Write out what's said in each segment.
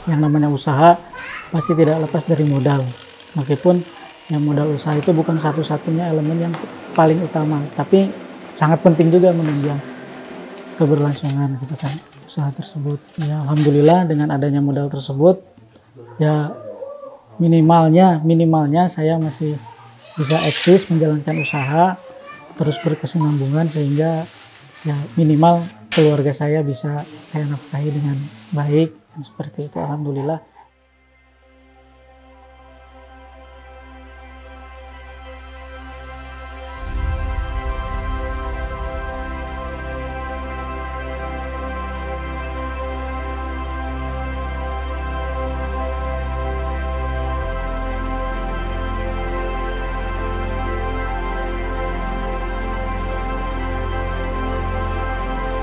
Yang namanya usaha pasti tidak lepas dari modal. Meskipun yang modal usaha itu bukan satu-satunya elemen yang paling utama, tapi sangat penting juga menunjang keberlangsungan gitu kan usaha tersebut. Ya alhamdulillah dengan adanya modal tersebut ya minimalnya saya masih bisa eksis menjalankan usaha terus berkesinambungan sehingga ya minimal keluarga saya bisa saya nafkahi dengan baik. Seperti itu, alhamdulillah.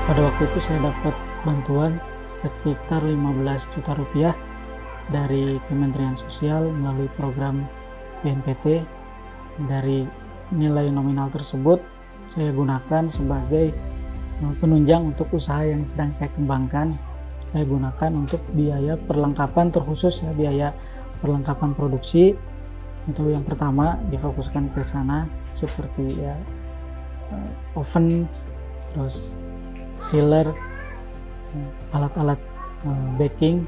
Pada waktu itu saya dapat bantuan sekitar 15 juta rupiah dari Kementerian Sosial melalui program BNPT. Dari nilai nominal tersebut saya gunakan sebagai penunjang untuk usaha yang sedang saya kembangkan. Saya gunakan untuk biaya perlengkapan terkhusus ya, biaya perlengkapan produksi. Itu yang pertama difokuskan ke sana seperti ya oven, terus sealer, alat-alat baking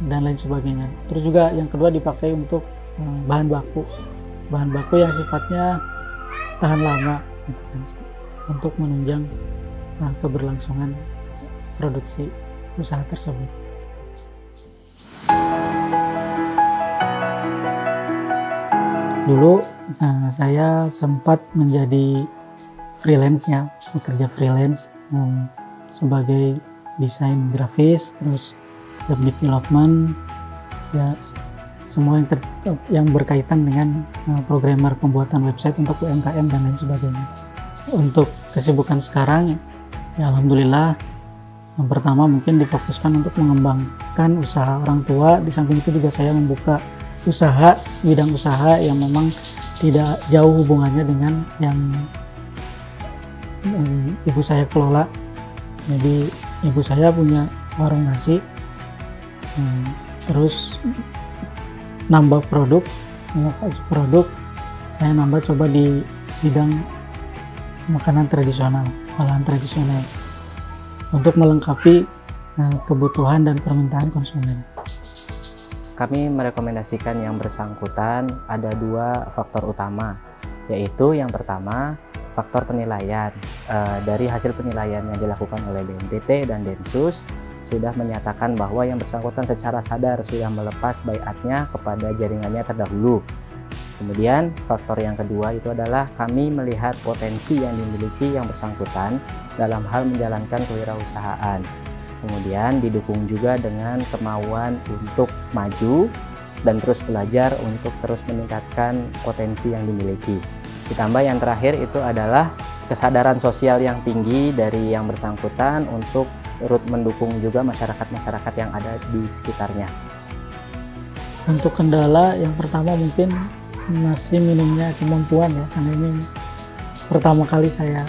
dan lain sebagainya. Terus juga yang kedua dipakai untuk bahan baku yang sifatnya tahan lama gitu kan, untuk menunjang keberlangsungan produksi usaha tersebut. Dulu saya sempat menjadi freelance ya, bekerja freelance sebagai desain grafis, terus web development, ya semua yang berkaitan dengan programmer pembuatan website untuk UMKM dan lain sebagainya. Untuk kesibukan sekarang ya alhamdulillah, yang pertama mungkin difokuskan untuk mengembangkan usaha orang tua. Di samping itu juga saya membuka bidang usaha yang memang tidak jauh hubungannya dengan yang ibu saya kelola. Jadi ibu saya punya warung nasi, terus nambah inovasi produk, saya nambah coba di bidang makanan tradisional, olahan tradisional untuk melengkapi kebutuhan dan permintaan konsumen. Kami merekomendasikan yang bersangkutan ada 2 faktor utama, yaitu yang pertama faktor penilaian. Dari hasil penilaian yang dilakukan oleh BNPT dan Densus sudah menyatakan bahwa yang bersangkutan secara sadar sudah melepas baiatnya kepada jaringannya terdahulu. Kemudian faktor yang kedua itu adalah kami melihat potensi yang dimiliki yang bersangkutan dalam hal menjalankan kewirausahaan. Kemudian didukung juga dengan kemauan untuk maju dan terus belajar untuk terus meningkatkan potensi yang dimiliki. Ditambah yang terakhir itu adalah kesadaran sosial yang tinggi dari yang bersangkutan untuk turut mendukung juga masyarakat-masyarakat yang ada di sekitarnya. Untuk kendala yang pertama mungkin masih minimnya kemampuan ya, karena ini pertama kali saya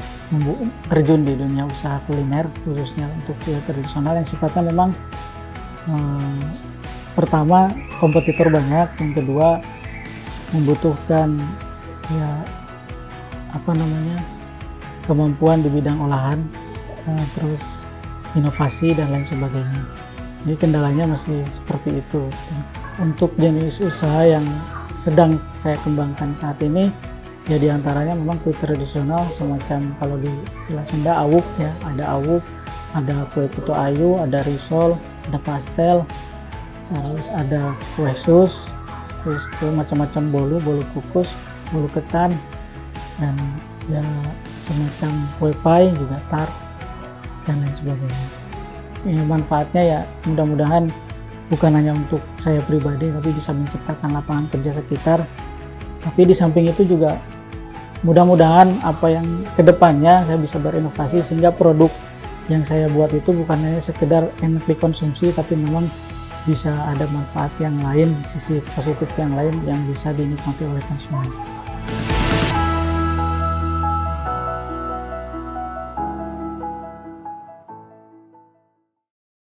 terjun di dunia usaha kuliner, khususnya untuk tradisional yang sifatnya memang pertama kompetitor banyak, yang kedua membutuhkan ya kemampuan di bidang olahan, terus inovasi dan lain sebagainya. Jadi kendalanya masih seperti itu. Untuk jenis usaha yang sedang saya kembangkan saat ini ya diantaranya memang kue tradisional, semacam kalau di istilah Sunda awuk ya, ada awuk, ada kue putu ayu, ada risol, ada pastel, terus ada kue sus, terus macam-macam bolu kukus, bolu ketan, dan ya semacam kue pie juga, tart dan lain sebagainya. Ini manfaatnya ya mudah-mudahan bukan hanya untuk saya pribadi tapi bisa menciptakan lapangan kerja sekitar, tapi di samping itu juga mudah-mudahan apa yang kedepannya saya bisa berinovasi sehingga produk yang saya buat itu bukan hanya sekedar enak dikonsumsi tapi memang bisa ada manfaat yang lain, sisi positif yang lain yang bisa dinikmati oleh konsumen.